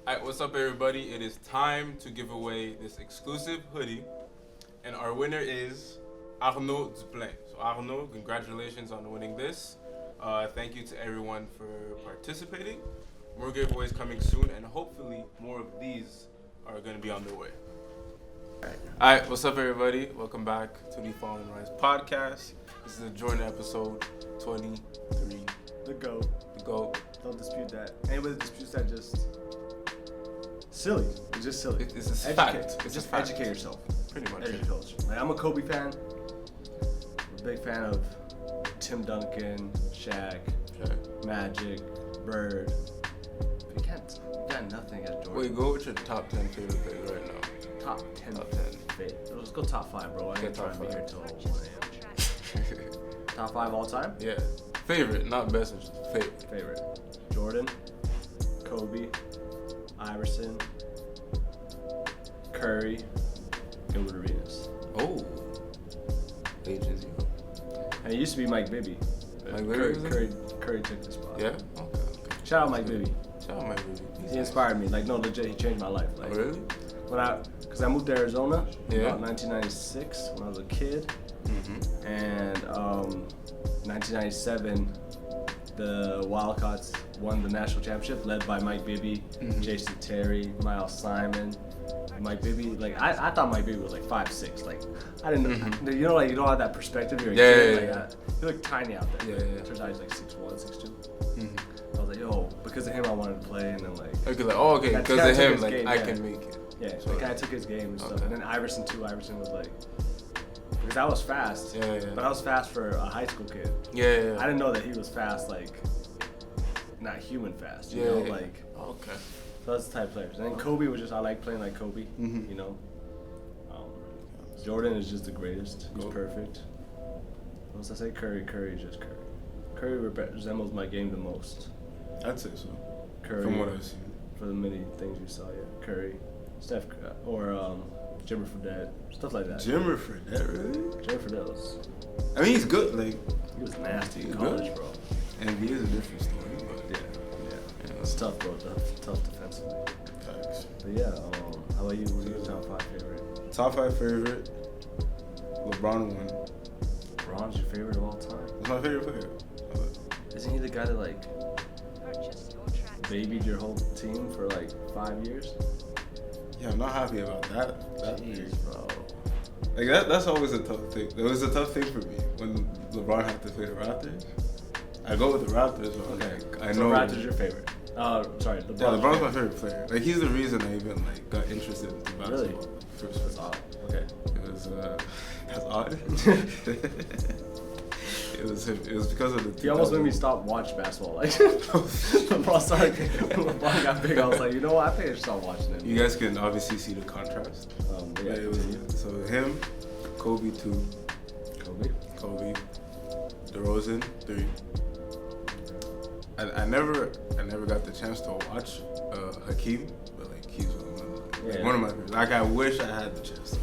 Alright, what's up everybody? It is time to give away this exclusive hoodie. And our winner is Arnaud Duplain. So Arnaud, congratulations on winning this. Thank you to everyone for participating. More giveaways coming soon, and hopefully more of these are going to be on their way. Alright, what's up everybody? Welcome back to the Fall and Rise podcast. This is a Jordan episode 23. The GOAT. Don't dispute that. Anybody that disputes that just silly. It's just silly. It's a fact. It's just a fact. educate yourself. Pretty much. Educate yourself. Like, I'm a Kobe fan. I'm a big fan of Tim Duncan, Shaq, Magic, Bird. You got nothing against Jordan. Wait, go with your top 10 favorite players right now. Top 10. Top 10. Let's go top 5, bro. I ain't trying to be here till 1 a.m. Top 5 all time? Yeah. Favorite, not best, just Favorite. Jordan, Kobe, Iverson, Curry, Gilbert Arenas. Oh. Ages, And it used to be Mike Bibby. Mike Bibby? Curry took the spot. Yeah? Okay. Shout out Mike Bibby. Shout out Mike Bibby. He inspired me. Like, no, legit, he changed my life. Like, Oh, really? Because I moved to Arizona in Yeah. about 1996 when I was a kid. Mm-hmm. And 1997, the Wildcats won the national championship, led by Mike Bibby, Jason Terry, Miles Simon. Mike Bibby, like I thought Mike Bibby was like 5'6". Like I didn't know, you know, like you don't have that perspective. You're a kid, like, he looked tiny out there. Yeah. Turns out he's like 6'1", 6'2". I was like, yo, because of him, I wanted to play, and then like. Okay, like, oh, okay, because of him, like game, I can make it. Yeah, so the guy took his game and stuff. Okay. And then Iverson too. Iverson was like, because I was fast. Yeah. But I was fast for a high school kid. Yeah. I didn't know that he was fast, like, not human fast, you know, like. Okay. So that's the type of players. And then Kobe was just, I like playing like Kobe, you know. Jordan is just the greatest. He's perfect. What else I say? Curry is just Curry. Curry resembles my game the most. I'd say so. Curry. From what I've seen. For the many things you saw, yeah. Curry, Steph, or Jimmer Fredette, stuff like that. Jimmer Fredette, really? Jimmer Fredette was. I mean, he's good. Like He was nasty in He's college, good. bro. And he is a different story. But Yeah. It's tough, bro. Tough defensively. Facts. But yeah, how about you? What are your top 5 favorite? Top 5 favorite. LeBron won. LeBron's your favorite of all time? That's my favorite player. Isn't he the guy that like babied your whole team for like 5 years? Yeah, I'm not happy about that. Jeez, bro. Like that's always a tough thing. It was a tough thing for me when LeBron had to play the Raptors. I go with the Raptors, but like I know Raptors your favorite. Sorry, LeBron. Yeah, LeBron's my favorite player. Like he's the reason I even like got interested in basketball. Really? First. That's odd. Okay. It was that's odd. It was him. It was because of the. He almost made me stop watching basketball. Like LeBron started, when LeBron got big, I was like, you know what? I think I should stop watching it. You guys can obviously see the contrast. Yeah, it was so him, Kobe 2, Kobe, DeRozan 3. I never got the chance to watch Hakeem, but like he's one of my favorites. Like I wish I had the chance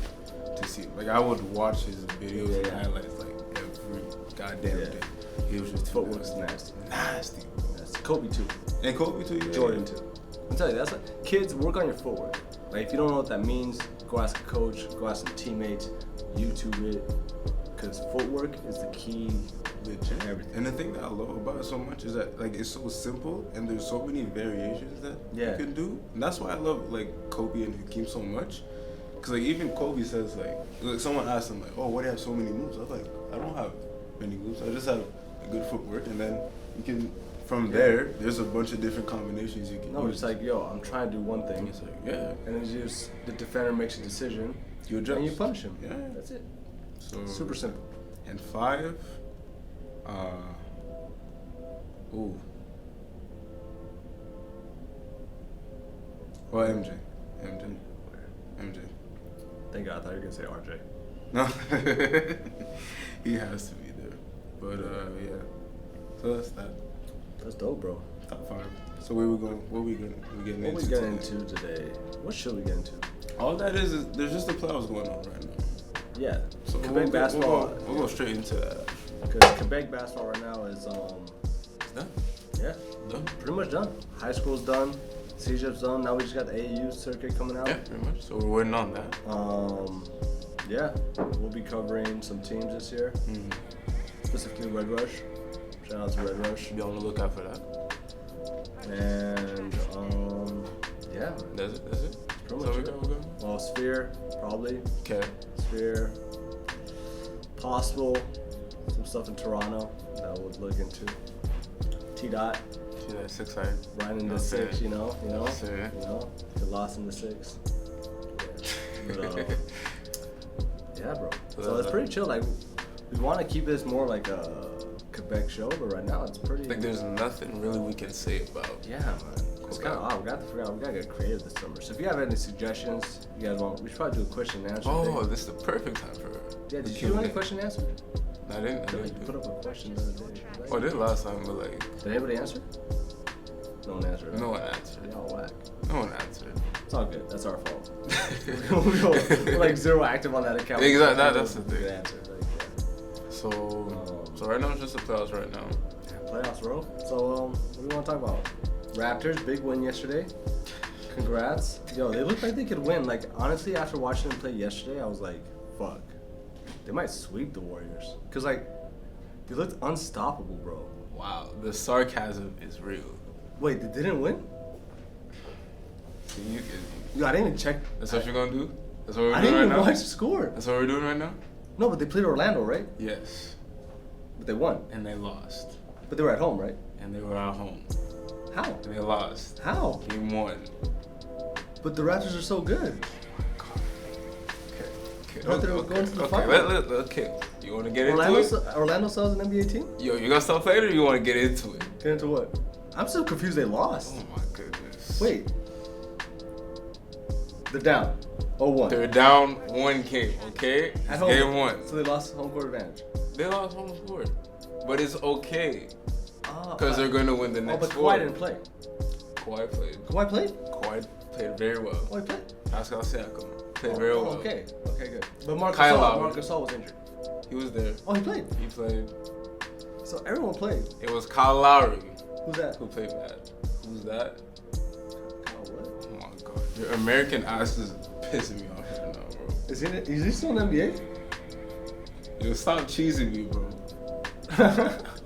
to see him. Like I would watch his videos and highlights like every goddamn day. He was just footwork's nasty, bro. Kobe 2. And Kobe 2, yeah. Jordan 2. I'm telling you, that's like, kids, work on your footwork. Like if you don't know what that means, go ask a coach, go ask some teammates, YouTube it, because footwork is the key. Everything. And the thing that I love about it so much is that like it's so simple and there's so many variations that you can do. And that's why I love like Kobe and Hakeem so much. Cause like even Kobe says like someone asked him like, oh, why do you have so many moves? I was like, I don't have many moves. I just have a good footwork, and then you can from there's a bunch of different combinations you can use. No, it's like, yo, I'm trying to do one thing. It's like, and then just the defender makes a decision. You adjust. And you punish him. Yeah. That's it. So super simple. And 5, well, MJ. Thank God, I thought you were gonna say RJ. No, he has to be there. But yeah, so that's that. That's dope, bro. Top 5. So where we going? What we getting into today? What should we get into? All that is there's just the playoffs going on right now. Yeah. So Quebec basketball. We'll go straight into that. Because Quebec basketball right now is It's done. Yeah. Done. Pretty much done. High school's done. CJ's done. Now we just got the AAU circuit coming out. Yeah, pretty much. So we're waiting on that. Yeah, we'll be covering some teams this year, specifically Red Rush. Shout out to Red Rush. Be on the lookout for that. And yeah, That's it. pretty So much we're it. good. Well, Sphere probably. Okay. Sphere, possible, some stuff in Toronto that we'll look into. T Dot, See that 6-side. right in the Okay. 6, you know, Sir. get lost in the 6. Yeah. But, yeah, bro. So it's pretty chill. Like, we want to keep this more like a Quebec show, but right now it's pretty. I think there's nothing really we can say about. Yeah, man. It's kind of odd. We gotta get creative this summer. So if you have any suggestions, you guys want, we should probably do a question and answer. Oh, thing. this is the perfect time for. Yeah. Did the you do any Q&A. question and answer? I didn't. You put up a question the other day. Right? Oh, I did last time, but like. Did anybody answer? No one answered. Right? No one answered. Y'all whack. No one answered. It's all good. That's our fault. we're like zero active on that account. Exactly. That's the thing. Good answer. Like, yeah. So right now it's just the playoffs right now. Playoffs, bro. So what do we want to talk about? Raptors, big win yesterday. Congrats. Yo, they look like they could win. Like, honestly, after watching them play yesterday, I was like, fuck. They might sweep the Warriors. Because, like, they looked unstoppable, bro. Wow, the sarcasm is real. Wait, they didn't win? You Yo, I didn't even check. That's what you're gonna do? That's what we're I doing didn't right even now? watch the score. That's what we're doing right now? No, but they played Orlando, right? Yes. But they won. And they lost. But they were at home, right? And they were at home. How? And they lost. How? Game 1. But the Raptors are so good. Okay. Thought they were going to the okay. finals. Okay. You wanna get into it? Orlando still has an NBA team? Yo, you gonna stop playing or you wanna get into it? Get into what? I'm still confused they lost. Oh my goodness. Wait. They're down. 0-1. They're down 1 game, okay? At It's home. game 1. So they lost home court advantage. They lost home court. But it's okay. Oh, Because they're going to win the next but 4. Kawhi didn't play. Kawhi played. Kawhi played? Kawhi played very well. Kawhi played? Pascal Siakam played very well. Okay. Okay, good. But Marc Kyle Gasol, Lowry. Marc Gasol was injured. He was there. Oh, he played. He played. So everyone played. It was Kyle Lowry Who's that? who played bad. Who's that? Kyle what? Oh my god. Your American ass is pissing me off right now, bro. Is he still in the NBA? Yo, stop cheesing me, bro.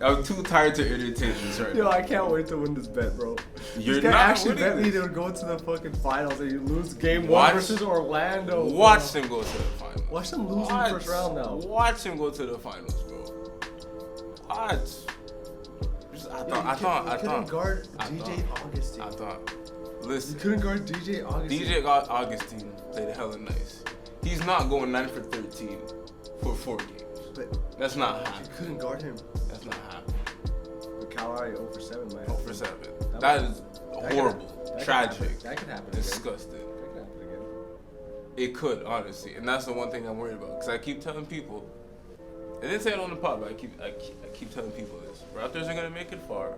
I'm too tired to entertain this right Yo, now. I can't wait to win this bet, bro. You're this guy not actually winning bet me this. they would go to the fucking finals and you lose game Watch- 1 versus Orlando. bro. Watch them go to the finals. Watch them lose in the first round now. Watch them go to the finals, bro. Watch. I You couldn't guard I DJ Augustine. I thought. You Listen, couldn't guard DJ Augustine. DJ Augustine played hella nice. He's not going 9 for 13 for 4 games. But That's not you happening. couldn't guard him. That's not happening. But Kyle Lowry 0 for 7, man. 0 for 7. That That was- is That horrible, could tragic, happen. That could happen again. disgusting. That could happen again. It could, honestly, and that's the one thing I'm worried about. Because I keep telling people, I didn't say it on the pod, but I keep telling people this: Raptors are gonna make it far,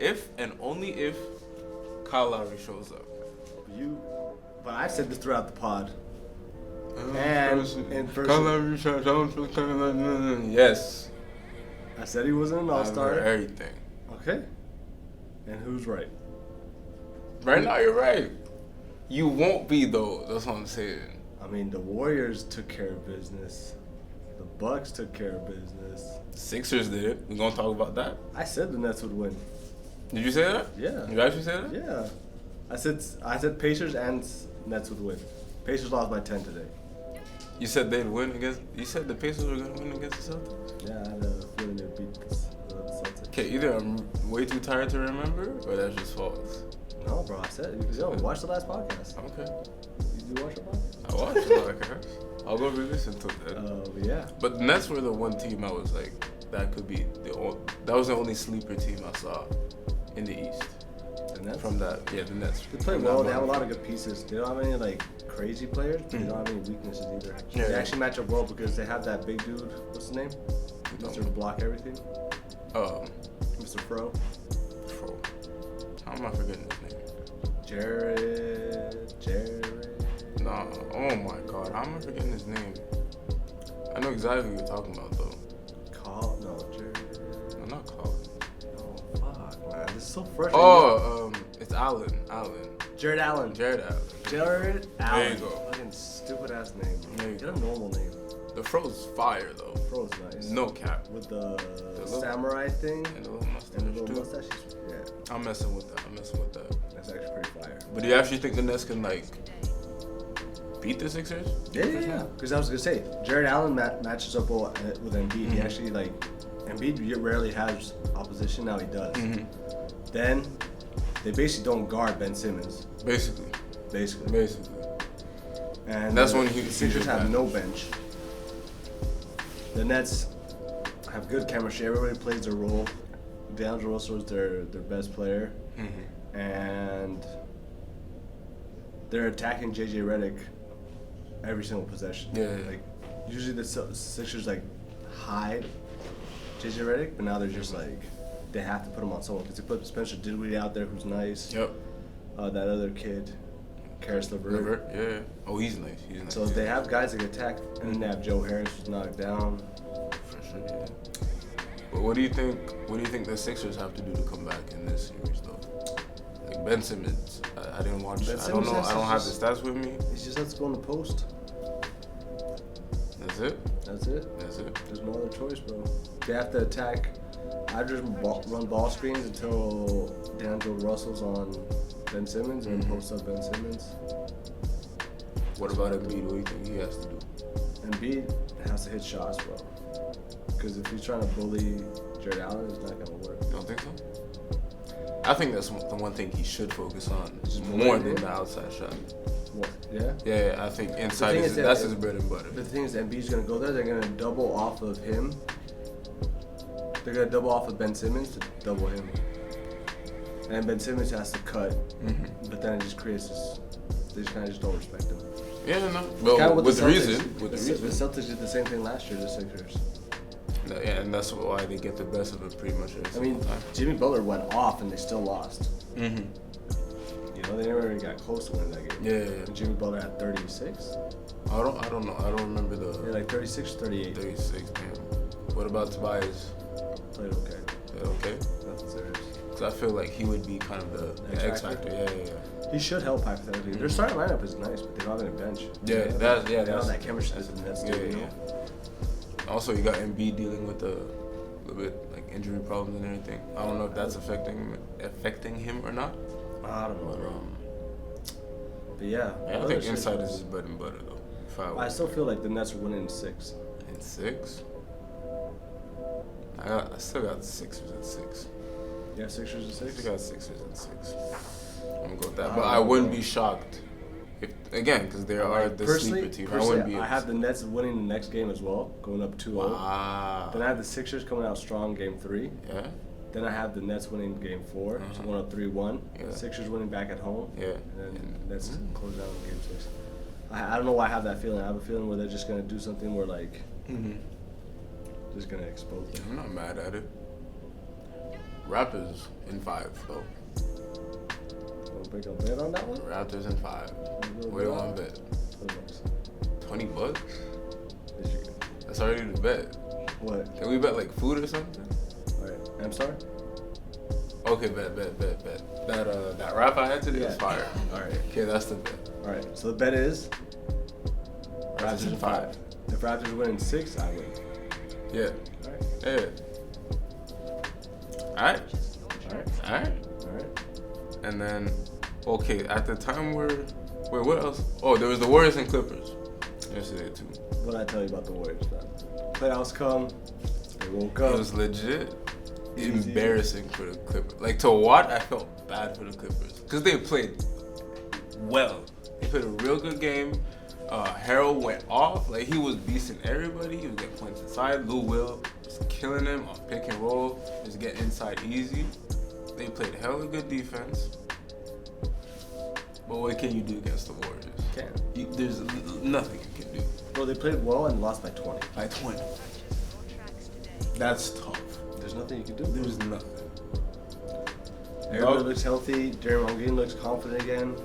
if and only if Kyle Lowry shows up. But I've said this throughout the pod. And in person. Kyle Lowry shows up. Yes. I said he wasn't an I've all-star. heard everything. Okay. And who's right? Right now, you're right. You won't be though. That's what I'm saying. I mean, the Warriors took care of business. The Bucks took care of business. Sixers did it. We gonna talk about that. I said the Nets would win. Did you say that? Yeah. You actually say that? Yeah. I said Pacers and Nets would win. Pacers lost by 10 today. You said they'd win against. You said the Pacers were gonna win against the Celtics. Yeah, I had a feeling they'd beat the Celtics. Okay, either I'm way too tired to remember, or that's just false. No, bro, I said it. Yo, watch the last podcast. Okay, You watch the podcast? I watched it. Okay, I'll go re-listen to it then. Yeah. But the Nets were the one team I was like, that could be that was the only sleeper team I saw in the East. The Nets? From that, yeah, the Nets. They play From well. that They have a run. lot of good pieces. They don't have any like crazy players, but they don't have any weaknesses either. Yeah, They yeah. actually match up well because they have that big dude. What's his name? Mr. Block Everything. Mr. Fro. Bro, how am I forgetting his name? Jared. Nah, oh my God, how am I forgetting his name? I know exactly what you're talking about though. Jared. No, not Colin. Oh fuck, man, this is so fresh. Oh, it's Allen. Jared Allen. Jared Allen. Jared Allen. There you go. Fucking stupid ass name. There you Get a normal name. The fro's fire though. Fro's nice. No cap. With the little- samurai thing And the little mustache. and the little too. mustache. Yeah, I'm messing with that. that's actually pretty fire. But do you actually think the Nets can like beat the Sixers? Yeah. Because I was gonna say, Jared Allen matches up well with Embiid. He actually like Embiid rarely has opposition. Now he does. Then they basically don't guard Ben Simmons. Basically. And that's the when he Sixers have bench. no bench. The Nets have good chemistry. Everybody plays their role. D'Angelo Russell is their best player, and they're attacking JJ Redick every single possession. Yeah. Like usually the Sixers like hide JJ Redick, but now they're just like they have to put him on someone because they put Spencer Dinwiddie out there, who's nice. Yep. That other kid, Karis LeVert. Yeah. Oh, he's nice. So they have guys that can attack, and then they have Joe Harris who's knocked down. For sure, yeah. But what do you think? What do you think the Sixers have to do to come back in this series, though? Like Ben Simmons, I didn't watch. Ben I don't Simmons know. has I to don't have the just- stats with me. He just has to go in the post. That's it. That's it. That's it. There's no other choice, bro. They have to attack. I just run ball screens until D'Angelo Russell's on Ben Simmons and post up Ben Simmons. What about Embiid? What do you think he has to do? Embiid has to hit shots, bro. Because if he's trying to bully Jared Allen, it's not gonna work. You don't think so? I think that's the one thing he should focus on Just more bullying than him? the outside shot. What? Yeah. Yeah, I think inside thing is is that- that's his bread and butter. The thing is, Embiid's gonna go there. They're gonna double off of him. They're gonna double off of Ben Simmons to double him, and Ben Simmons has to cut. But then it just creates this. They just kind of just don't respect him. Yeah, no. Kinda Well, what with the reason. Celtics- With the reason. Celtics did the same thing last year. The Sixers. Yeah, and that's why they get the best of it pretty much every I mean, single time. Jimmy Butler went off and they still lost. Mm-hmm. You know, they never even got close to winning that game. Yeah. And Jimmy Butler had 36. I don't know. I don't remember the Yeah, like 36, 38. 36. Damn. What about Tobias? Played okay. Okay. Nothing serious. Because I feel like he would be kind of the X factor. Yeah. He should help hypothetically. Their starting lineup is nice, but they're not going to bench. Yeah, They that's don't have that chemistry that the Nets do. Yeah, You know? yeah. Also, you got Embiid dealing with a little bit like injury problems and everything. I don't know if that's affecting him or not. I don't know, But bro. But yeah. I other think shit inside was- is his bread and butter though. If I I were still feel like the Nets are winning in 6. in 6, I still got Sixers at 6. Yeah, Sixers and I 6. still got Sixers at 6. I'm gonna go with that, I but don't I know, wouldn't bro. be shocked if again because they are the sleeper team. I wouldn't be. I have the Nets winning the next game as well, going up 2-0. Wow. Then I have the Sixers coming out strong game 3. Yeah. Then I have the Nets winning game 4, so Uh-huh. going up 3-1. Yeah. Sixers winning back at home. Yeah. And then Nets close down game 6. I don't know why I have that feeling. I have a feeling where they're just gonna do something where like just gonna expose them. I'm not mad at it. Raptors in 5 though. Wanna break a bet on that one? Raptors in 5. What do you want to bet? $20? That's already the bet. What? Can we bet like food or something? Alright. I'm sorry? Okay, bet. That rap I had today was Yeah. fire. Alright. Okay, that's the bet. Alright. So the bet is Raptors in 5. If Raptors win in 6, I win. Yeah. Alright. Yeah. Alright. Alright. Alright. Alright. And then, okay, at the time wait, what else? Oh, there was the Warriors and Clippers yesterday too. What did I tell you about the Warriors, man? Playoffs come, they woke It up. was legit Easy. embarrassing for the Clippers. Like to watch, I felt bad for the Clippers because they played well. They played a real good game. Harold went off. Like he was beasting everybody. He was getting points inside. Lou Will was killing him on pick and roll. Just getting inside easy. They played hella good defense. But what can you do against the Warriors? Can't. There's nothing you can do. Bro, they played well and lost by 20. By 20. That's tough. There's nothing you can do. There's nothing. Everybody looks healthy. Draymond Green looks confident again.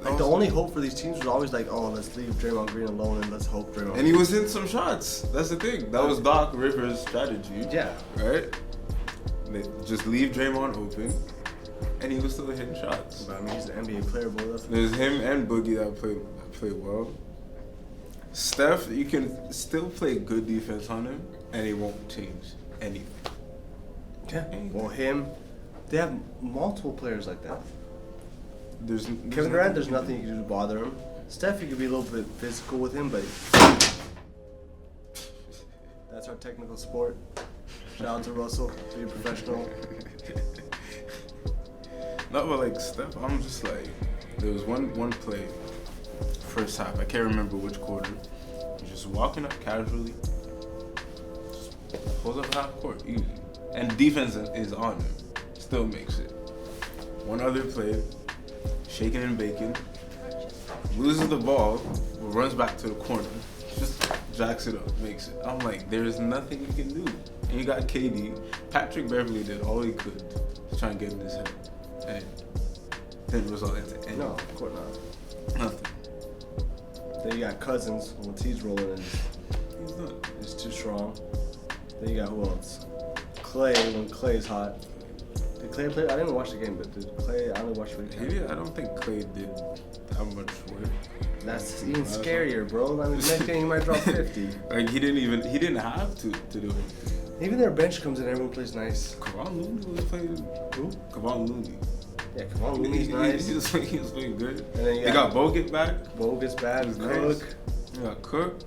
Like the only hope for these teams was always like, oh, let's leave Draymond Green alone and let's hope Draymond. And he was hitting some shots. That's the thing. That was Doc Rivers' strategy. Yeah. Right? They just leave Draymond open. and he was still hitting shots. But I mean, he's an NBA player, boy. There's him and Boogie that play well. Steph, you can still play good defense on him, and it won't change anything. Yeah. Well, him, they have multiple players like that. There's Kevin Durant, there's nothing you can do to bother him. Steph, you could be a little bit physical with him, but that's our technical sport. Shout out to Russell, to be professional. No, but like Steph, I'm just like, there was one play, first half, I can't remember which quarter. He's just walking up casually, just pulls up half court, easy. And defense is on him, still makes it. One other play, shaking and baking, loses the ball, runs back to the corner, just jacks it up, makes it. I'm like, there's nothing you can do. And you got KD. Patrick Beverly did all he could to try and get in his head. And didn't result into anything. No, of course not. Nothing. Then you got Cousins, once he's rolling in, He's not. he's too strong. Then you got who else? Clay, when Clay's hot. Did Clay play? I didn't watch the game, but did Clay, I only watched the game. I don't think Clay did that much work. That's even scarier, bro. I mean, next game he might drop 50. Like he didn't have to do it. Even their bench comes in, everyone plays nice. Kevon Looney was playing. Who? Kevon Looney. Yeah, Kevon Looney's nice. He was playing good. And then you they got Bogut back. Bogus bad. He's Cook. nice. They got Cook.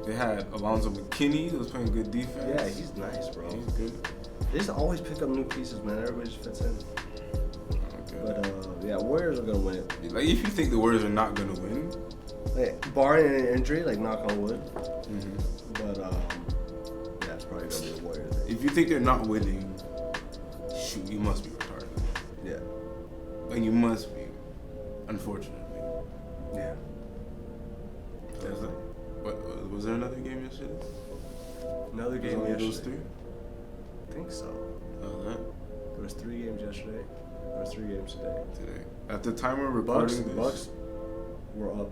They had Alonzo McKinney who was playing good defense. Yeah, he's nice, bro. He's good. They just always pick up new pieces, man. Everybody just fits in. Okay. But yeah, Warriors are gonna win it. Like if you think the Warriors are not gonna win, Like, barring any injury, like knock on wood. mm-hmm. But yeah, it's probably gonna be a Warrior thing. if you think they're not winning, shoot, you must be retarded. Yeah. Like you must be, unfortunately. Yeah. Was there another game yesterday? Another game Only yesterday. those three? I think so. That There was 3 games yesterday. There was 3 games today. today. At the time we're Bucks recording this, Bucks were up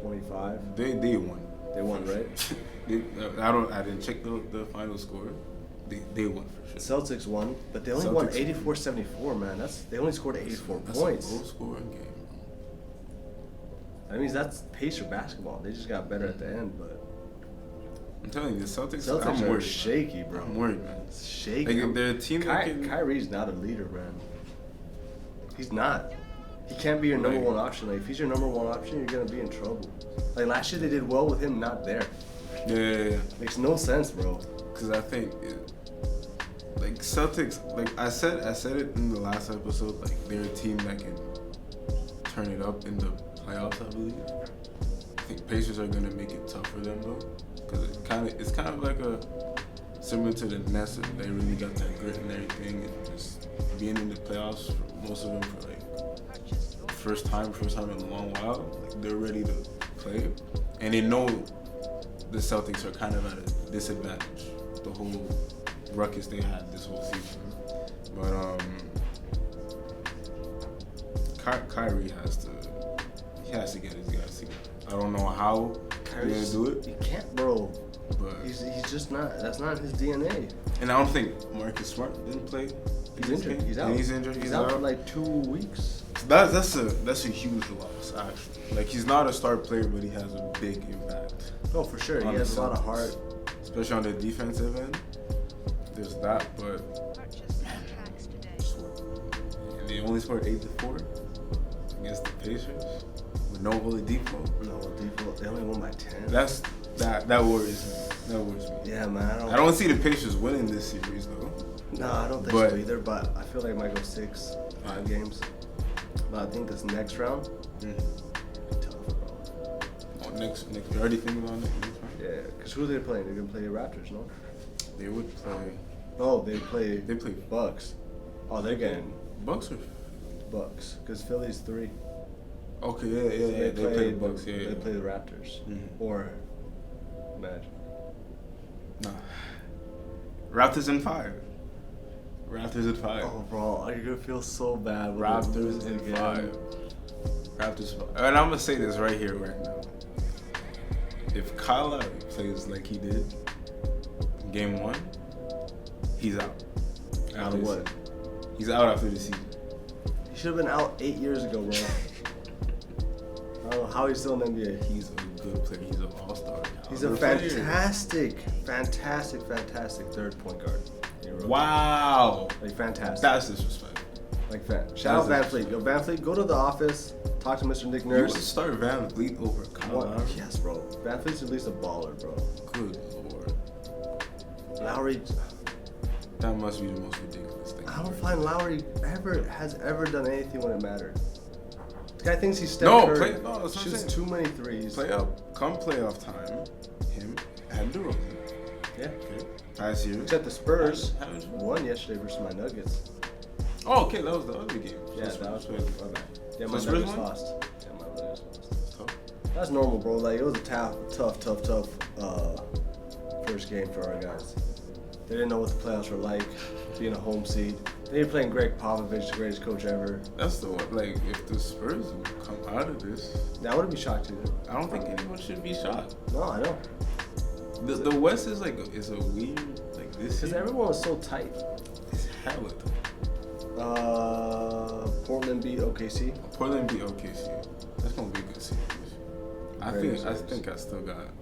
25. they won. They won, right? I didn't check the final score. They won for sure. Celtics won, but they only won Celtics 84-74, man. They only scored 84 points. That's a low scoring game. That means that's Pacer basketball. They just got better at the end, but I'm telling you, the Celtics Celtics I'm are worried. shaky, bro. I'm worried, man. It's shaky. Like they're a team that can. Kyrie's not a leader, man. He's not. He can't be your number one option. Like if he's your number one option, you're gonna be in trouble. Like last year they did well with him not there. Yeah. Makes no sense, bro. Because I think, like Celtics, like I said it in the last episode. Like they're a team that can turn it up in the playoffs, I believe. I think Pacers are gonna make it tough for them though, because it's kind of like similar to the Nets. They really got that grit and everything, and just being in the playoffs for most of them for like first time in a long while. Like they're ready to play, and they know the Celtics are kind of at a disadvantage. The whole ruckus they had this whole season, but Kyrie has to get his guys together. I don't know how he's gonna do it. He can't, bro. But He's just not. That's not his DNA. and I don't think Marcus Smart didn't play. He's injured. He's out. And he's injured. He's out for like 2 weeks. That's a huge loss actually. Like he's not a star player, but he has a big impact. Oh, for sure. He on has the a lot of Celtics. heart. Especially on the defensive end. There's that, but and they only scored 8-4 against the Pacers with no Oladipo. No, default. They only won by 10. That worries me. That worries me. Yeah, man. I don't see the Pacers winning this series though. No, I don't think But- so either. But I feel like it might go 5 games. But I think this next round, tough, bro. Oh, next, you already thinking about it? Next round? Yeah, because who are they playing? They're gonna play the Raptors, no? They would play. No, they play Bucks. Oh, they're getting Bucks or? Bucks. Because Philly's 3. Okay, yeah. They play the Bucks. Yeah, They play the Raptors. Or Magic. Nah. Raptors in 5. Oh, bro, you're gonna feel so bad. when they Raptors lose in again. 5. Raptors 5. And I'm gonna say this right here, right now. If Kyle Lowry plays like he did in Game 1, he's out. Out of what? He's out after the season. He should have been out 8 years ago, bro. I don't know how he's still in the NBA. He's a good player. He's an all-star. He's a fantastic third point guard. Wow. Like, fantastic. That's disrespect. Like, shout out Van Fleet. Yo, Van Fleet, go to the office, talk to Mr. Nick Nurse. You would start Van Fleet over Kyle Lowry? Yes, bro. Van Fleet's at least a baller, bro. Good Lord. Lowry. That must be the most ridiculous thing. I don't find Lowry has ever done anything when it mattered. This guy thinks he's Steph Curry. That's what shoots too many threes. Come playoff time, him and DeRozan. Yeah. Okay. Past year. Except the Spurs won yesterday versus my Nuggets. Oh, okay, that was the other game. Yeah, that was my bad. Yeah, my Spurs Nuggets won? lost. Yeah, my Nuggets lost. That's tough. That's normal, bro. Like, it was a tough first game for our guys. They didn't know what the playoffs were like, being a home seed. They were playing Greg Popovich, the greatest coach ever. That's the one. Like, if the Spurs come out of this, I wouldn't be shocked either. I don't think anyone should be shocked. No, I don't. The West is like is a weird like this. Because everyone was so tight. It's hella tight. Portland beat OKC. Portland beat OKC. That's gonna be a good series. I think I still got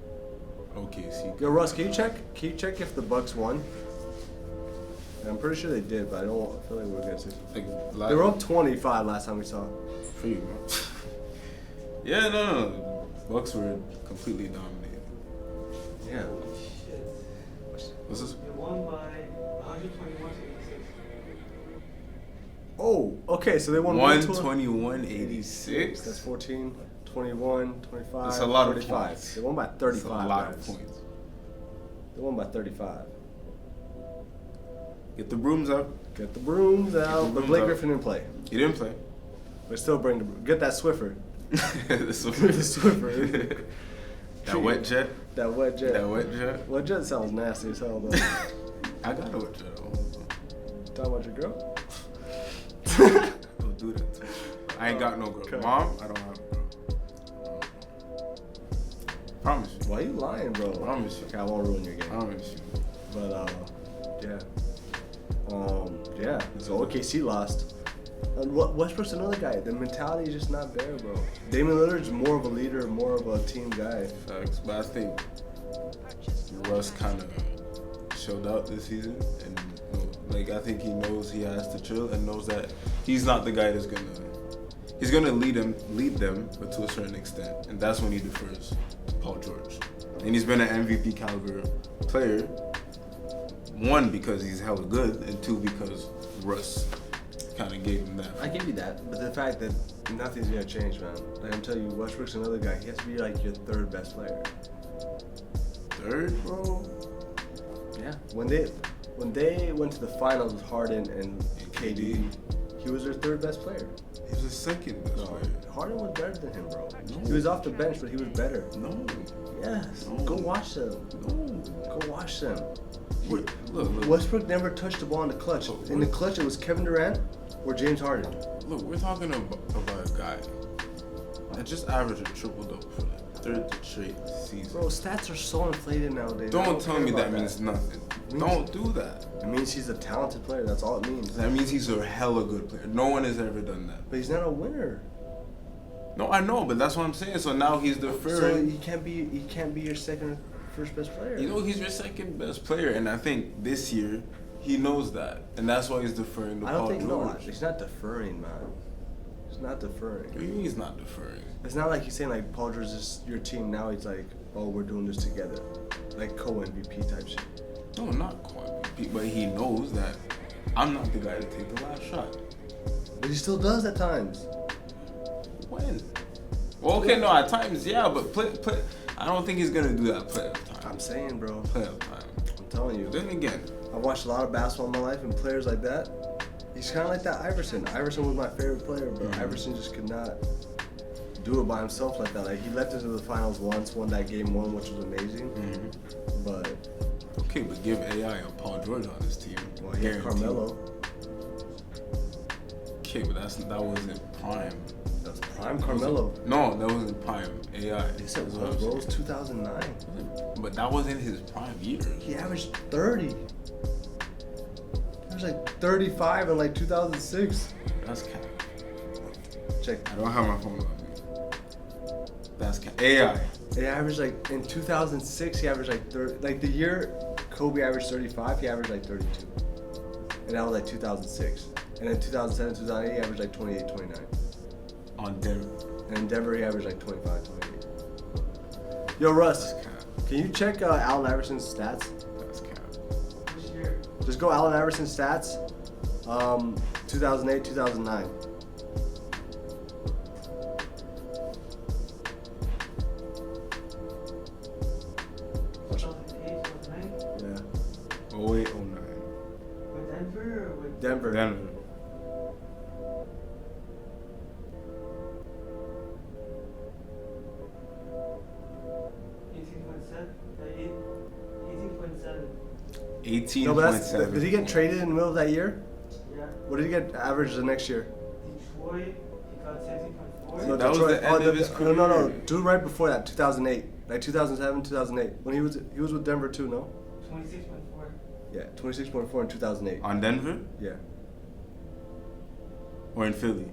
OKC. Yo, Russ, can you check if the Bucks won? I'm pretty sure they did, but I feel like we're gonna see. Like, they were up 25 last time we saw. For you, bro. Yeah, no. Bucks were completely dominated. Yeah. What's this? They won by 121-86. Oh, okay, so they won 121-86. That's 14, 21, 25. That's a lot 35. of points. They won by 35. That's a lot guys. of points. They won by 35. Get the brooms out. Get the brooms out. But Blake Griffin didn't play. He didn't play. But still get that Swiffer. The Swiffer. That wet jet. That wet jet. That wet jet. Wet jet sounds nasty as hell, though. I got a wet jet. Talking about your girl? Don't do that to me. I ain't got no girl. Okay. Mom, I don't have a girl. Promise you. Why you lying, bro? Promise you. Okay, I won't ruin your game. Promise you. But, yeah. So OKC lost. And Westbrook's another guy. The mentality is just not there, bro. Damian Lillard's more of a leader, more of a team guy. Facts. But I think Russ kind of showed out this season, and like I think he knows he has to chill and knows that he's not the guy that's he's gonna lead them, but to a certain extent, and that's when he defers Paul George. And he's been an MVP caliber player. One, because he's hella good, and two, because Russ kind of gave him that. I give you that, but the fact that nothing's gonna change, man. Like I'm telling you, Westbrook's another guy. He has to be like your third best player. Third, bro? Yeah. When they went to the finals with Harden and KD, he was their third best player. He was the second best player. Harden was better than him, bro. No. He was off the bench, but he was better. No. Yes. No. Go watch them. No. Go watch them. Look. Westbrook never touched the ball in the clutch. In the clutch, it was Kevin Durant or James Harden. Look, we're talking about a guy that just averaged a triple-double for the third straight season. Bro, stats are so inflated nowadays. Don't tell me that means nothing. Don't do that. It means he's a talented player. That's all it means. That means he's a hella good player. No one has ever done that. But he's not a winner. No, I know, but that's what I'm saying. So now he's So deferring. he can't be your first best player. You know, he's your second best player, and I think this year he knows that, and that's why he's deferring to I don't Paul think George. he's not deferring, man. He's not deferring. What do you mean he's not deferring? It's not like he's saying like Paul George is your team now. He's like, oh, we're doing this together, like co-MVP type shit. No, not quite. But he knows that I'm not the guy to take the last shot. But he still does at times. When? Well, okay, no, at times, yeah, but play. I don't think he's gonna do that playoff time. I'm saying, bro. Playoff time. I'm telling you. Then again, I've watched a lot of basketball in my life, and players like that, he's kind of like that Iverson. Iverson was my favorite player, but Iverson just could not do it by himself like that. Like, he left us to the finals once, won that game one, which was amazing. But okay, but give AI a Paul George on his team. well, he had Carmelo. Okay, but that wasn't prime. That was prime Carmelo. No, that wasn't prime AI. Yes, it was, bro. It was 2009. But that wasn't his prime years. He averaged 30. He was like 35 in like 2006. That's cap. Check. I don't have my phone on me. That's AI. He averaged like in 2006. He averaged like 30. Like the year Kobe averaged 35, he averaged like 32, and that was like 2006. And then 2007, 2008, he averaged like 28, 29. On Denver. And in Denver, he averaged like 25, 28. Yo, Russ, can you check Allen Iverson's stats? That's cap. This year. Just go Allen Iverson's stats. 2008, 2009. Yeah. 08, 09. With Denver or with Denver. Denver. $18.7. No, but that's, 18.7. did he get traded in the middle of that year? Yeah. What did he get average the next year? Detroit, he got 17.4. No, that was the end of his No, no, no. career. Do right before that, 2008. Like 2007, 2008. When he was with Denver too, no? 26.4. Yeah, 26.4 in 2008. On Denver? Yeah, Or in Philly?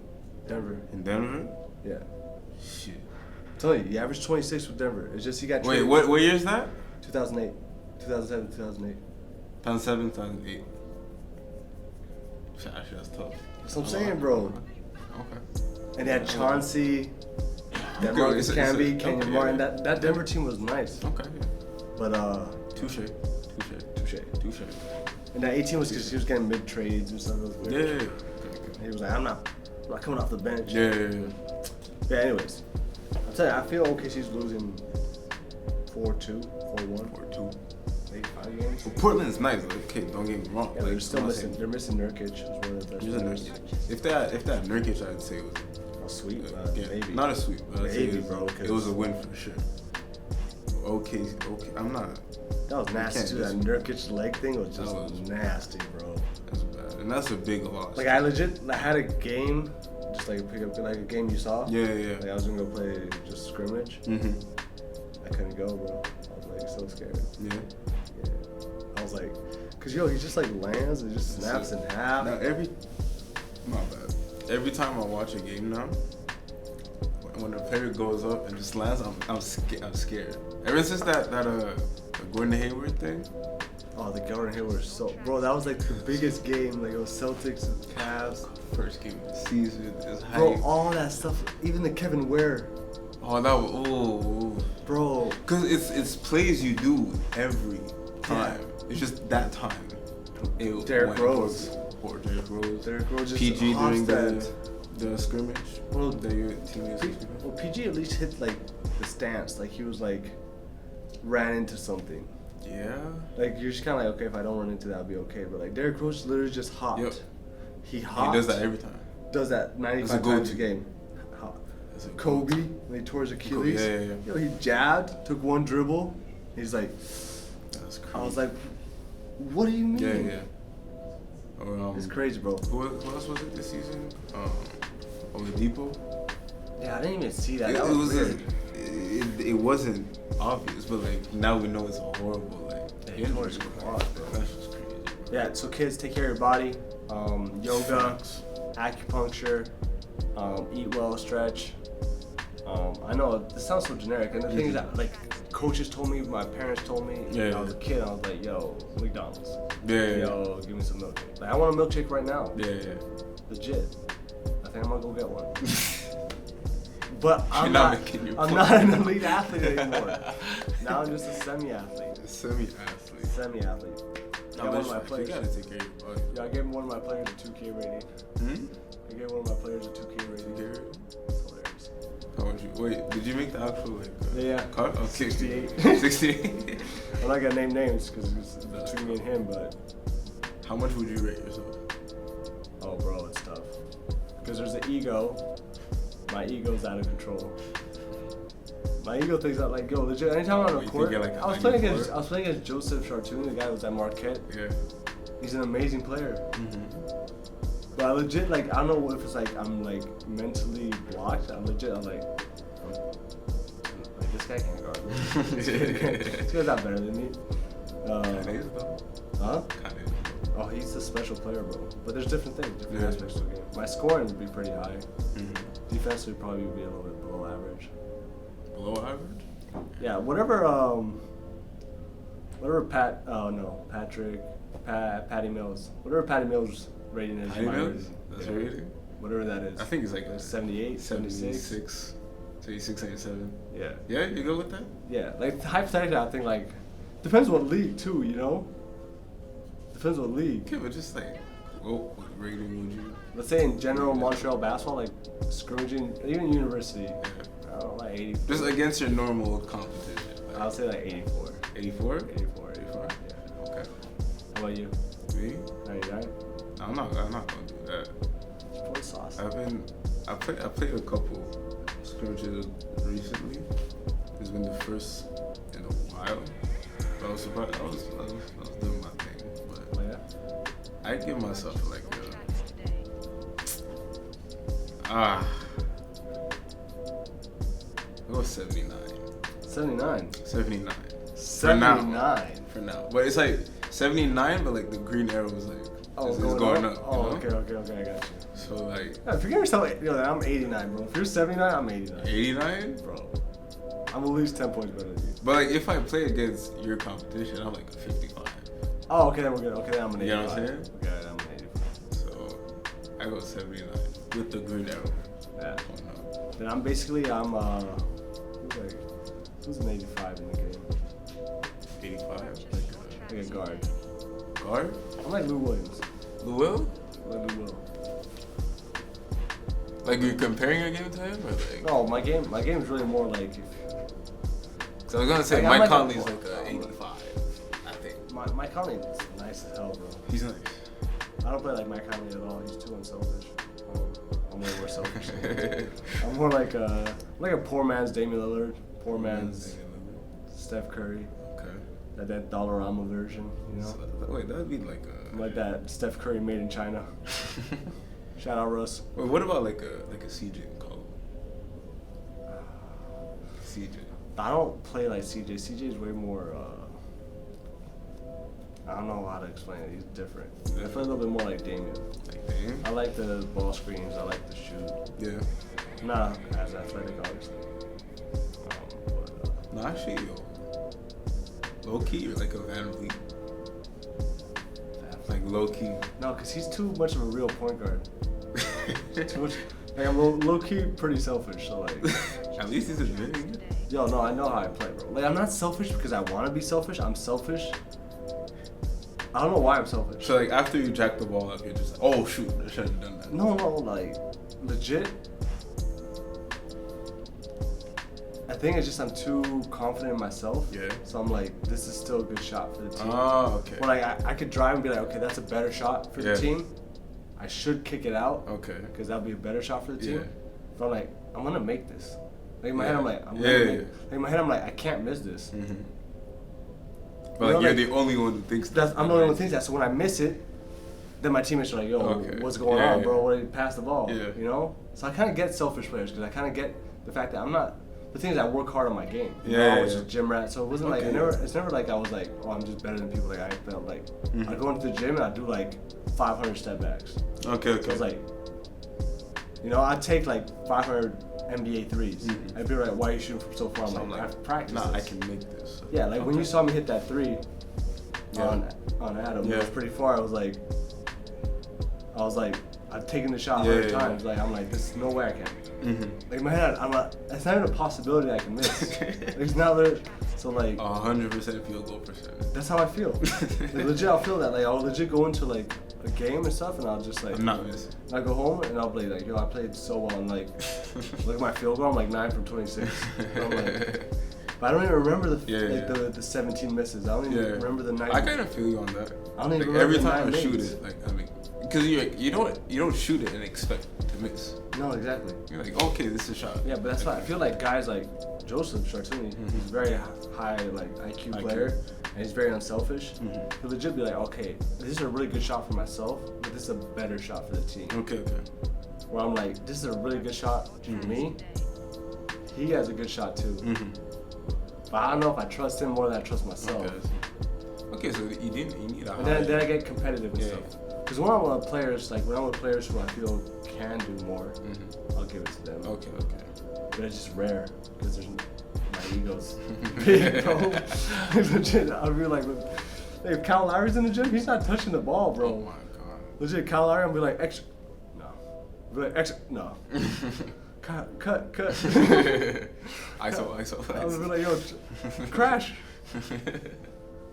Denver. In Denver? Yeah. Shit. I'm telling you, he averaged 26 with Denver. It's just he got Wait, traded. what year is that? 2008. 2007, 2008. 2007, 2008. Shit, actually, that's tough. That's what I'm saying, bro. Okay. And they had Chauncey, Okay, Marcus it's a- Camby, okay, Kenyon yeah. Martin. That Denver team was nice. Okay, yeah. But Touche. touche. And that 18 was because he was getting mid trades and stuff. It was Yeah, weird. yeah, And he was like, I'm not coming off the bench. yeah. Yeah, anyways. I'll tell you, I feel OKC's losing 4-2, 4-1. Or two. Maybe 5 games. Well, Portland's nice, like, okay, don't get me wrong. Yeah, like, they're still I'm not missing. saying- They're missing Nurkic. Who's one of the best There's a players. Nurkic. If that Nurkic, I'd say it was Oh, sweet. yeah, Maybe. not a sweep, but I'd say Maybe, it was, bro, it was a win for sure. Okay, I'm not. That was nasty can't too. That Nurkic leg thing was just That was- nasty, bro. That's bad, and that's a big loss. Like I legit had a game, just like pick up like a game you saw. Yeah. Like I was gonna go play just scrimmage. Mhm. I couldn't go, bro. I was like so scared. Yeah. Yeah. I was like, cause he just like lands and just snaps in half. Now my bad. Every time I watch a game now, when a player goes up and just lands, I'm scared. Ever since that Gordon Hayward thing. Oh, the Gordon Hayward was so, bro. That was like the biggest game. Like it was Celtics and Cavs. First game of the season is hype. Bro, all that stuff. Even the Kevin Ware, Oh, that was bro. Cause it's plays you do every time. It's just that time. Derrick went Rose. Or Derrick Rose. Derrick Rose just PG during offset. the scrimmage. Well, The your teammates scrimmage. Well, PG at least hit like the stance. Like he was like ran into something. Yeah. Like you're just kind of like, okay, if I don't run into that, I'll be okay. But like Derrick Rose literally just hopped. Yep. He He hopped. does that every time. Does that 95 That's a times a go-to. game. Hop. That's a Kobe, when he tore his Achilles. Yeah. Yo, he jabbed, took one dribble. He's like, That's crazy. I was like, what do you mean? Yeah. Or, It's crazy, bro. Who else was it this season? Oladipo. Yeah, I didn't even see that. It, That it was was weird. it wasn't obvious, but like now we know it's a horrible Yeah, he tore his quad, bro. That's just crazy. Bro. Yeah, so kids, take care of your body. Yoga, Facts. acupuncture, eat well, stretch. I know this sounds so generic, and the thing is that like coaches told me, my parents told me, Yeah. when I was a kid, I was like, yo, McDonald's. Yeah. Yo, give me some milkshake. Like I want a milkshake right now. Yeah. Legit. I think I'm gonna go get one. But I'm You're not. making your I'm point. not an elite athlete anymore. Now I'm just a semi-athlete. Semi-athlete. Semi-athlete. No, Got one that's of my right. You players. gotta take care of your body. Yeah, I gave one of my players a 2K rating. Hmm? I gave one of my players a 2K rating. Take care of it. It's hilarious. How much you? Wait, did you make the actual like? Yeah. Cut? Oh, 68. 68. I'm not gonna name names because it's between me and him, but How much would you rate yourself? oh, bro, it's tough. Because there's the ego. My ego's out of control. My ego thinks that like, yo, legit. Anytime I'm on Oh, the you court, think you're, like, I was playing 94? against Joseph Chartoon, the guy who was at Marquette. Yeah. He's an amazing player. Mm-hmm. But I legit, like, I don't know if it's like I'm like mentally blocked. I'm like, this guy can't guard me. This guy's not better than me. Kinda is though. Huh? Kinda is. Oh, he's a special player, bro. But there's different things, different Yeah. aspects to the game. My scoring would be pretty high. Mm-hmm. Defensively, probably be a little bit below average. Below average? Yeah, whatever. Patty Mills. Whatever Patty Mills rating is. Patty my Mills? rating. That's Yeah. your rating? Whatever that is. I think it's like 78, 76. 76, 77. Yeah. Yeah, you go with that? Yeah, like hypothetically, I think like depends what league too, you know. Depends what league. Okay, but just like, what rating would you? Let's say in general Montreal basketball, like scrimmaging, even university, Yeah. I don't know, like 80. Just against your normal competition. I'll say like 84. 84? 84. 84. Yeah. Okay. How about you? Me? 99. I'm not gonna do that. Pour the sauce. I played a couple scrimmages recently. It's been the first in a while. But I was surprised. I was doing my thing. But Oh yeah. I'd give myself like I'll go 79. 79. 79. 79. For now. But it's like 79, but like the green arrow was like is going up. Oh, you know? okay, I got you. So like Yeah, if you give yourself, I'm 89, bro. If you're 79, I'm 89. 89? Bro, I'm at least 10 points better than you. But like if I play against your competition, I'm like a 55. Oh, okay, then we're good. Okay, then I'm an 85. You know what I'm saying? Okay, I'm an 85. So I go 79 with the green arrow. Yeah. Oh, Then who's an 85 in the game? 85. Like a guard. Guard? I'm like Lou Williams. Lou Will? Like Lou Will. Like you're comparing your game to him, or like? No, my game's really more like So I was gonna say Like, I'm Mike like a Conley's four. like a 85. I think. Mike Conley's nice as hell, bro. He's nice. I don't play like Mike Conley at all. He's too unselfish. I'm way more selfish. I'm more like a poor man's Damian Lillard, poor man's Steph Curry. Okay. That Dollarama version, you know? So, wait, that'd be like a. Like that Steph Curry made in China. Shout out Russ. Wait, what about like a CJ McCollum? CJ. I don't play like CJ. CJ is way more. I don't know how to explain it. He's different. I play a little bit more like Damian. Like Dame? I like the ball screens. I like the shoot. Yeah. I'm not as athletic, obviously. No, actually, low key, you're like a Van Vliet. Like low key. No, because he's too much of a real point guard. Too much. Like I'm low key pretty selfish. So like. At least he's admitting it. Yo, no, I know how I play, bro. Like I'm not selfish because I want to be selfish. I'm selfish. I don't know why I'm selfish. So like after you jack the ball up, you're just like, oh shoot, I should have done that. No, like legit. I think it's just I'm too confident in myself. Yeah. So I'm like, this is still a good shot for the team. Oh, okay. But like I could drive and be like, okay, that's a better shot for Yeah. the team. I should kick it out. Okay. Because that'll be a better shot for the team. Yeah. But I'm like, I'm gonna make this. Like in my head, I'm like, like in my head, I'm like, I can't miss this. Mm-hmm. But You like know, you're like, the only one who thinks I'm the only one who thinks that. So when I miss it, then my teammates are like, yo, Okay. what's going Yeah, on, yeah. bro? What did you pass the ball? Yeah. You know? So I kind of get selfish players because I kind of get the fact that I'm not. The thing is, I work hard on my game. You know, I was a gym rat, so it wasn't like it's never like I was like, oh, I'm just better than people. Like I felt like I go into the gym and I do like 500 step backs. Okay. So it's like, you know, I'd take like 500 NBA threes. I'd be like, why are you shooting from so far? I'm like, I've practiced. Nah, this. I can make this. Yeah, like when you saw me hit that three on Adam, it was pretty far. I was like, I've taken the shot 100 times. Like I'm like, there's no way I can. Like in my head, I'm like, it's not even a possibility I can miss. It's not there. So like 100% field goal percentage. that's how I feel. Like, legit, I'll feel that. Like I'll legit go into like a game and stuff, and I'll just like I'm not missing. I go home and I'll be like, yo, I played so well, and like look at my field goal, I'm like 9 from 26. I'm like, but I don't even remember the 17 misses. I don't even remember the 9. I kind of feel you on that. I don't even like, every remember the time I 9 shoot names. it, like I mean, because you don't shoot it and expect to miss. No, exactly. You're like, okay, this is a shot. Yeah, but that's why I feel like guys like Joseph Chartuni, he's a very high like IQ player, and he's very unselfish. He'll legit be like, okay, this is a really good shot for myself, but this is a better shot for the team. Okay. Where I'm like, this is a really good shot for me. He has a good shot too. But I don't know if I trust him more than I trust myself. Okay, so you need a high. And then I get competitive and stuff. Because when I'm with players, who I feel can do more, I'll give it to them. Okay. But it's just rare because there's my ego's big, bro. Legit, I'll be like, if Kyle Lowry's in the gym, he's not touching the ball, bro. Oh my god. Legit, Kyle Lowry, I'll be like, extra. No. I'll be like, extra. No. Cut. ISO. I was like, yo, crash.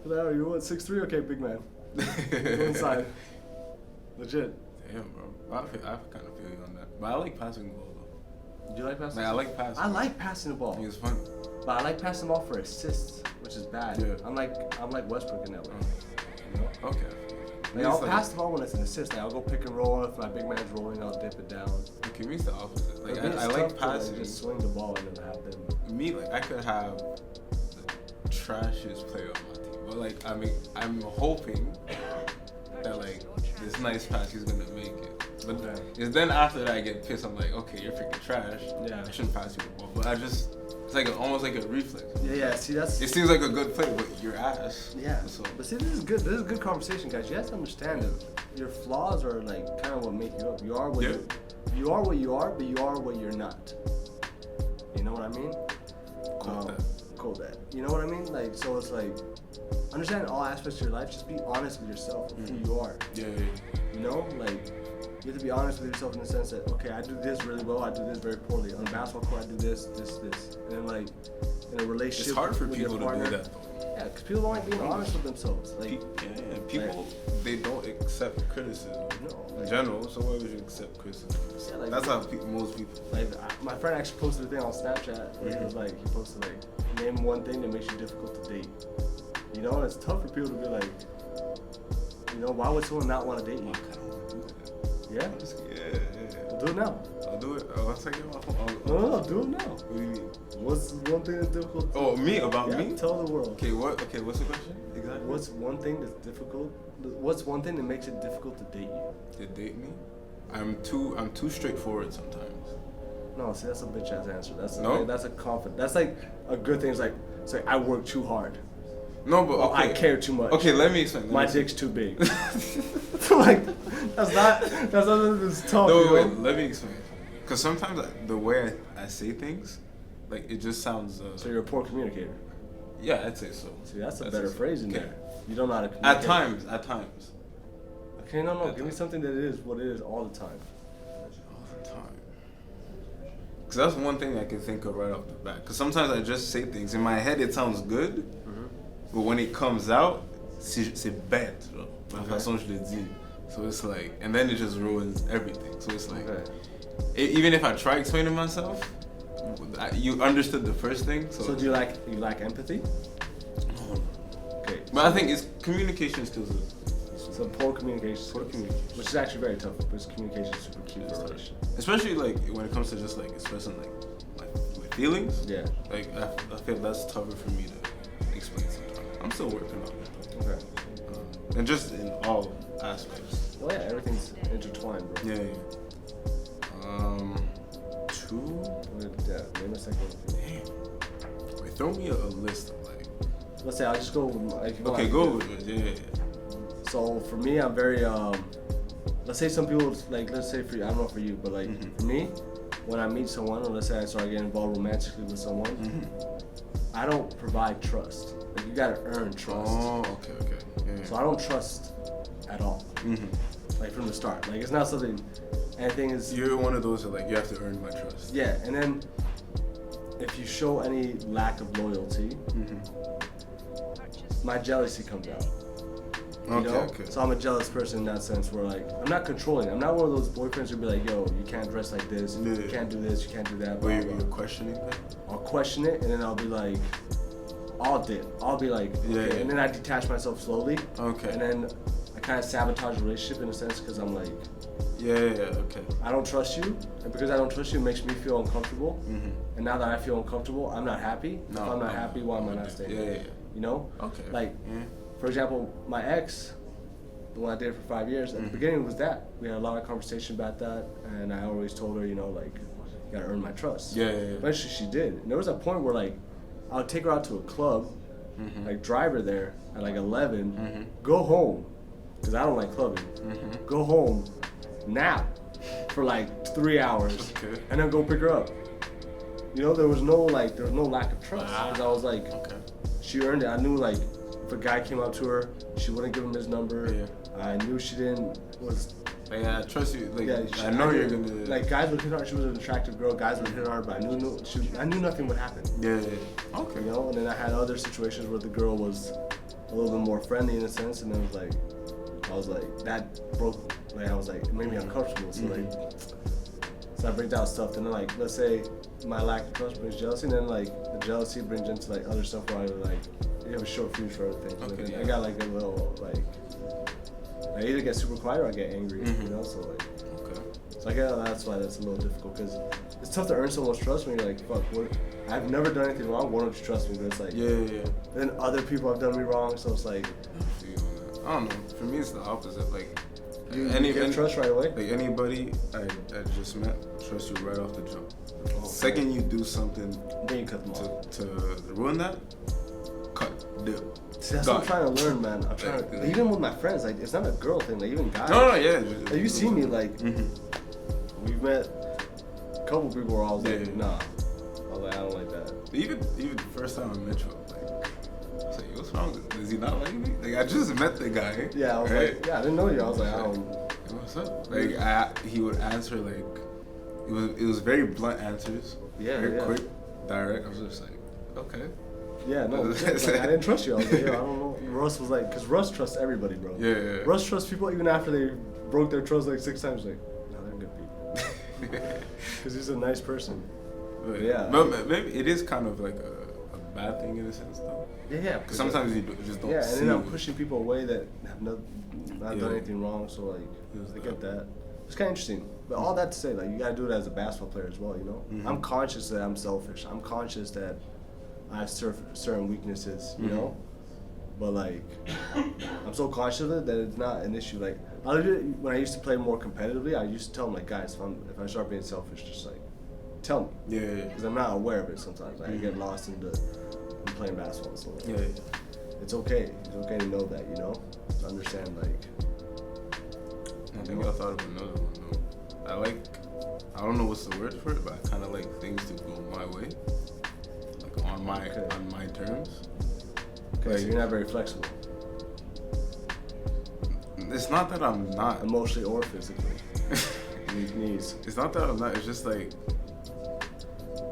Like, you want 6'3"? Okay, big man. Go inside. Legit. Damn, bro. I kind of feel you on that. But I like passing the ball, though. Do you like passing? Like, I like passing. I like passing the I ball. think it's fun. But I like passing the ball for assists, which is bad. Yeah. I'm like Westbrook in that way. You know? Okay. Like, I'll pass the ball when it's an assist. Like, I'll go pick and roll. If my big man's rolling, I'll dip it down. Okay, me's the opposite. Like, It's I tough like to, passing. just swing the ball and then have them. Me, like, I could have the trashiest player on my team. But, like, I mean, I'm hoping that, like, this nice pass, he's going to make it. But Okay. it's then after that I get pissed. I'm like, okay, you're freaking trash. Yeah. I shouldn't pass you the ball. But it's like almost like a reflex. Yeah. See, that's. It seems like a good play, but you're ass. Yeah. So, But see, this is good. This is good conversation, guys. You have to understand that your flaws are like kind of what make you up. You are what Yeah. you are what you are, but you are what you're not. You know what I mean? Cool that. You know what I mean? Like, so it's like, understand all aspects of your life. Just be honest with yourself, of who you are. Yeah. You know, like, you have to be honest with yourself in the sense that, okay, I do this really well, I do this very poorly. On the basketball court, I do this. And then, like, in a relationship It's hard for with people your to partner, do that, though. Yeah, because people don't like being honest with themselves. Like, People, they don't accept criticism No, in general, so why would you accept criticism? Yeah, like- That's how most people. like my friend actually posted a thing on Snapchat where he was like, he posted like, name one thing that makes you difficult to date. You know, and it's tough for people to be like, you know, why would someone not want to date you? I kind of want to do that. Yeah? I'm just, yeah. Well, do it now. I'll do it. One second. No, do it now. What do you mean? What's one thing that's difficult? Oh, me? About Yeah, me? tell the world. Okay, what? Okay, what's the question? Exactly. What's one thing that's difficult? What's one thing that makes it difficult to date you? To date me? I'm too straightforward sometimes. No, see, that's a bitch ass answer. No? That's a confident. That's like a good thing. It's like I work too hard. No, but Or okay. I care too much. Okay, let me explain. My dick's too big. Like, that's not it's tough. No, you know? wait, let me explain. Because sometimes the way I say things, like, it just sounds. So you're a poor communicator. Yeah, I'd say so. See, that's a I'd better say so. phrase in Okay. there. You don't know how to communicate. At times. Okay, no, At give me times. something that is what it is all the time. All the time. Because that's one thing I can think of right off the bat. Because sometimes I just say things. In my head, it sounds good. But when it comes out, c'est bête, bro. La Okay. façon je le dis. So it's like, and then it just ruins everything. So it's like, Okay. even if I try explaining myself, you understood the first thing. So do you lack empathy? No. Okay. But I think it's communication skills. So poor communication, which is actually very tough. Because communication is super key for a relationship. Especially like when it comes to just like expressing like my feelings. Yeah. Like I feel that's tougher for me to explain sometimes. I'm still working on it. Okay. And just in all aspects. Well, yeah, everything's intertwined, bro. Yeah. 2. Yeah, name a second. Damn. Wait, throw me a list of like. Let's say I'll just go. Okay, go with it. Yeah. So for me, I'm very let's say some people like, let's say for you, I don't know for you, but like for me, when I meet someone, or let's say I start getting involved romantically with someone, I don't provide trust. Like, you gotta earn trust. Oh, okay. Yeah. So I don't trust at all. Like from the start. Like it's not something. Anything is. You're one of those that like you have to earn my trust. Yeah, and then if you show any lack of loyalty, my jealousy comes out. You know? Okay. So I'm a jealous person in that sense where like, I'm not controlling. I'm not one of those boyfriends who'll be like, yo, you can't dress like this, you Yeah. can't do this, you can't do that, But blah, you're blah. questioning that? I'll question it and then I'll be like, I'll be like, okay. Yeah. And then I detach myself slowly. Okay. And then I kind of sabotage the relationship in a sense because I'm like, Yeah, okay. I don't trust you. And because I don't trust you, it makes me feel uncomfortable. And now that I feel uncomfortable, I'm not happy. No, if I'm not no, happy, why am I not staying? Yeah. You know? Okay. Like, for example, my ex, the one I dated for 5 years, at the beginning was that. We had a lot of conversation about that, and I always told her, you know, like, you gotta earn my trust. Yeah. Eventually she did. And there was a point where, like, I would take her out to a club, like, drive her there at, like, 11, go home, because I don't like clubbing, go home, nap for for like 3 hours, Okay. and then go pick her up. You know, there was no lack of trust. Wow. 'Cause I was like, Okay. she earned it. I knew like if a guy came up to her, she wouldn't give him his number. Yeah. I knew she didn't was. Like, I trust you. Like, Yeah, I know you're gonna. Like guys would hit her. She was an attractive girl. Guys would hit her, but I knew nothing would happen. Yeah. Okay. You know, and then I had other situations where the girl was a little bit more friendly in a sense, and then it was like, I was like, that broke. Like I was like, it made me uncomfortable. So like, so I brings out stuff, and then like, let's say my lack of trust brings jealousy, and then like the jealousy brings into like other stuff where I like, you have a short fuse for other things. Okay, And yeah. I got like a little like, I either get super quiet or I get angry. Mhm. You know, so like. Okay. So I guess that's why that's a little difficult because it's tough to earn someone's trust when you're like, fuck, what? I've never done anything wrong. Why don't you trust me? But it's like, Yeah. then other people have done me wrong, so it's like, I feel that. I don't know. For me, it's the opposite. Like, you get trust right away. Like anybody I just met, trust you right off the jump. Oh, Second you do something Then you cut them off. to ruin that, cut, dip. See, that's Gone. what I'm trying to learn, man. I'm trying to, Like- even with my friends, like, it's not a girl thing, like, even guys. No, yeah. Like, you see me, like, Mm-hmm. we've met a couple people where I was like, Yeah. nah. I was like, I don't like that. Even the first time I met you, I was like, what's wrong? Does he not like me? Like, I just met the guy. Yeah, I was right? like, yeah, I didn't know you. I was like, I don't. Hey, what's up? Like, he would answer like, it was very blunt answers. Yeah, very yeah. quick, direct. I was just like, okay. Yeah, no, like, I didn't trust you. I was like, yo, I don't know. Russ was like, because Russ trusts everybody, bro. Yeah. Russ trusts people even after they broke their trust like 6 times. Like, no, they're good people. Because he's a nice person. But, Yeah. But maybe it is kind of like a bad thing in a sense, though. Yeah. Because sometimes you just don't Yeah, see. and then I'm pushing people away that have not Yeah. done anything wrong. So like, There's I get that. that. It's kind of interesting. But all that to say, like, you gotta do it as a basketball player as well. You know, Mhm. I'm conscious that I'm selfish. I'm conscious that I have certain weaknesses. You Mhm. know, but like, I'm so conscious of it that it's not an issue. Like, I legit, when I used to play more competitively, I used to tell them like, guys, if I start being selfish, just like, tell me. Yeah. Because I'm not aware of it sometimes. I get lost into playing basketball. So Yeah. it's okay. It's okay to know that, you know? To understand, like, I think I thought of another one though. I don't know what's the word for it, but I kind of like things to go my way, like on my terms. okay, Like, you're not very flexible, It's not that I'm not. emotionally or physically. Weak knees. It's not that I'm not. It's just like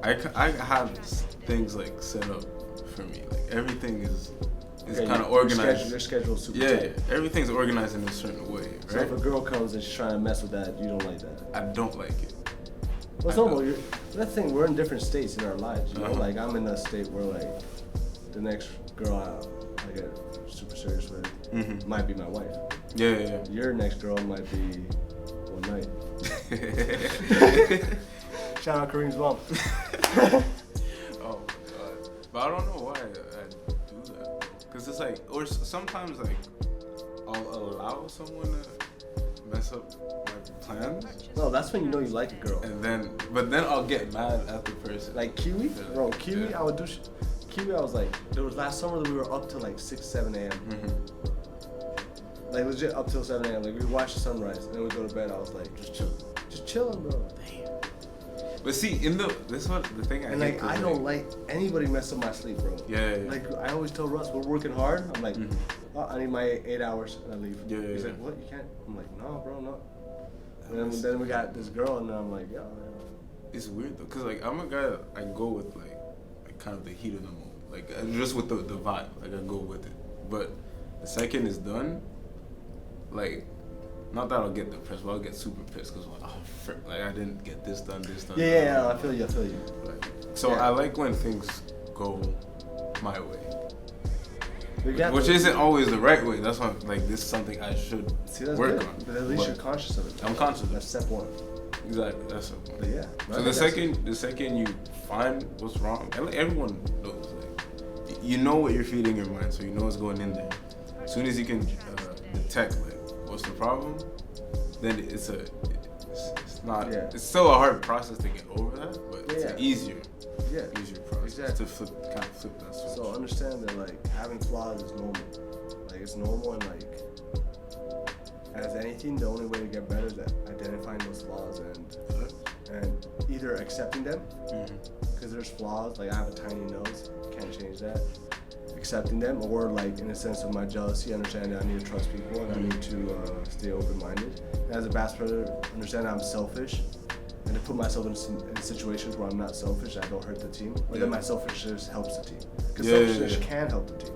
I have things like set up for me. Like everything is Okay, kind of your organized. Your schedule's super Yeah, tight. everything's organized in a certain way, So right? if a girl comes and she's trying to mess with that, you don't like that. I don't like it. Well, it's I normal. don't. That's the thing. We're in different states in our lives. You know, Uh-huh. like I'm in a state where like the next girl I get super serious with Mm-hmm. might be my wife. Yeah. Your next girl might be one night. Shout out Kareem's mom. Oh my god. But I don't know why I do that. Cause it's like, or sometimes like, I'll allow someone to mess up my plans, No, that's when you know you like a girl. but then I'll get mad at the person. Like Kiwi, Yeah. bro. Kiwi, Yeah. I would do. Kiwi, I was like, there was last summer that we were up till like 6, 7 a.m. Mm-hmm. Like legit up till 7 a.m. Like we watched the sunrise and then we go to bed. I was like, just chilling, bro. But see, this is what the thing I And hate. like 'cause, I don't like anybody mess up my sleep, bro. Yeah. Like I always tell Russ, we're working hard. I'm like, Mhm. oh, I need my 8 hours and I leave. Yeah, He's yeah. like, what? You can't? I'm like, no, bro, no. And then we got this girl and I'm like, yo. It's weird though, cause like I'm a guy that I go with like kind of the heat of the moment, like just with the vibe, like I go with it. But the second it's done, like not that I'll get depressed, but I'll get super pissed because like, oh frick, like I didn't get this done. Yeah, I feel you. Like, so Yeah. I like when things go my way, We got which the- isn't always the right way. That's why like this is something I should See, that's work good. on. But at least But you're conscious of it. I'm conscious of it. That's step one. Exactly, that's it. But yeah. So the second you find what's wrong, and like everyone knows, like you know what you're feeding your mind, so you know what's going in there. As soon as you can detect like what's the problem, then it's not. Yeah. It's still a hard process to get over that, but it's an Yeah. easier process Exactly. to kind of flip that switch. So understand that like having flaws is normal. Like it's normal and like as anything, the only way to get better is identifying those flaws and either accepting them, because there's flaws. Like I have a tiny nose, can't change that. Accepting them, or like in a sense of my jealousy, understanding that I need to trust people and I need to stay open-minded. And as a basketball player, understand I'm selfish, and to put myself in situations where I'm not selfish, I don't hurt the team, or that my selfishness helps the team. Because selfishness can help the team.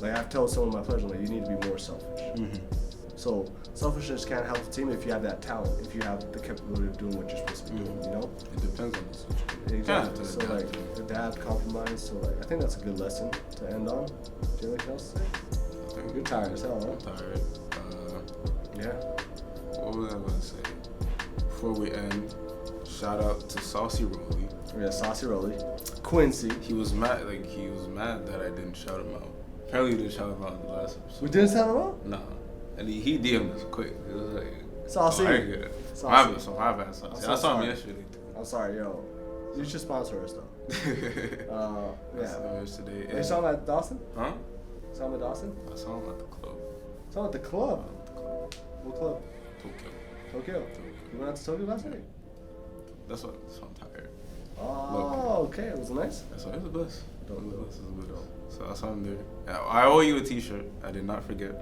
Like I've told some of my players, I'm like, you need to be more selfish. So selfishness can help the team if you have that talent, if you have the capability of doing what you're supposed to be doing, you know? It depends on the situation. Exactly. So like adapt, compromise. So like I think that's a good lesson to end on. Do you have anything else to say? You're tired as hell, I'm huh? tired. Yeah. What was I gonna say? Before we end, shout out to Saucy Rolly. Yeah, Saucy Rolly. Quincy. He was mad that I didn't shout him out. Apparently we didn't shout him out in the last episode. We didn't sound him out? Nah. And he DM'd us quick. It was like Saucy. Oh, I get it. Saucy. My bad, Saucy. So I saw him sorry. yesterday too. I'm sorry, yo. You should sponsor us though. I saw Yeah. him yesterday. You saw him at Dawson? Huh? Saw him at Dawson? I saw him at the club. Saw him at the club. What club? Tokyo. Tokyo. You went out to Tokyo last night? That's why I'm tired. Oh, okay. Was it nice? That's why it was the best. Dope. It was the best. So I saw him there. I owe you a t-shirt. I did not forget.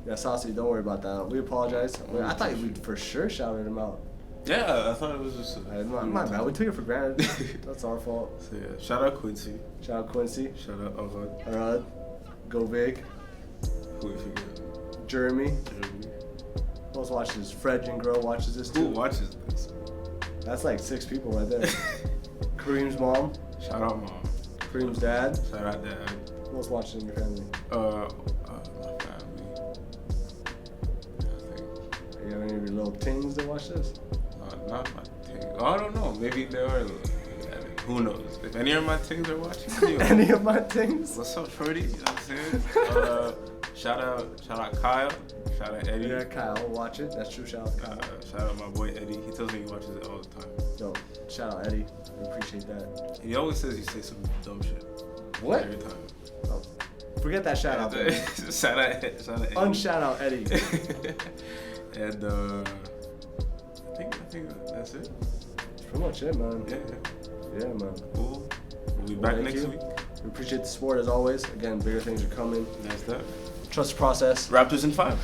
Yeah, Saucy, don't worry about that. We apologize. I thought we'd for sure shouted him out. Yeah, I thought it was just. My bad. We took it for granted. That's our fault. So yeah, shout out Quincy. Shout out Quincy. Shout out Arad. Arad. Go big. Who if you get? Jeremy. Jeremy. Who else watches this? Fred Girl watches this too. Who watches this? That's like 6 people right there. Kareem's mom. Shout out mom. Kareem's dad. Shout out dad. Who else watches in your family? My family. I think. You have any of your little tings that watch this? Not my thing. Oh, I don't know. Maybe they are. Who knows? If any of my things are watching, Any of my things? what's up, Shorty? You know what I'm saying? Shout out Kyle. Shout out Eddie. Yeah, Kyle, watch it. That's true. Shout out Kyle. Shout out my boy Eddie. He tells me he watches it all the time. Yo, shout out Eddie. We appreciate that. He always says you say some dumb shit. What? Every time. Oh, forget that shout out. Baby. shout out Eddie. Unshout out Eddie. And I think that's it. That's pretty much it, man. Yeah, man. Cool. We'll be back next week. We appreciate the support as always. Again, bigger things are coming. That's that. Trust the process. Raptors in 5.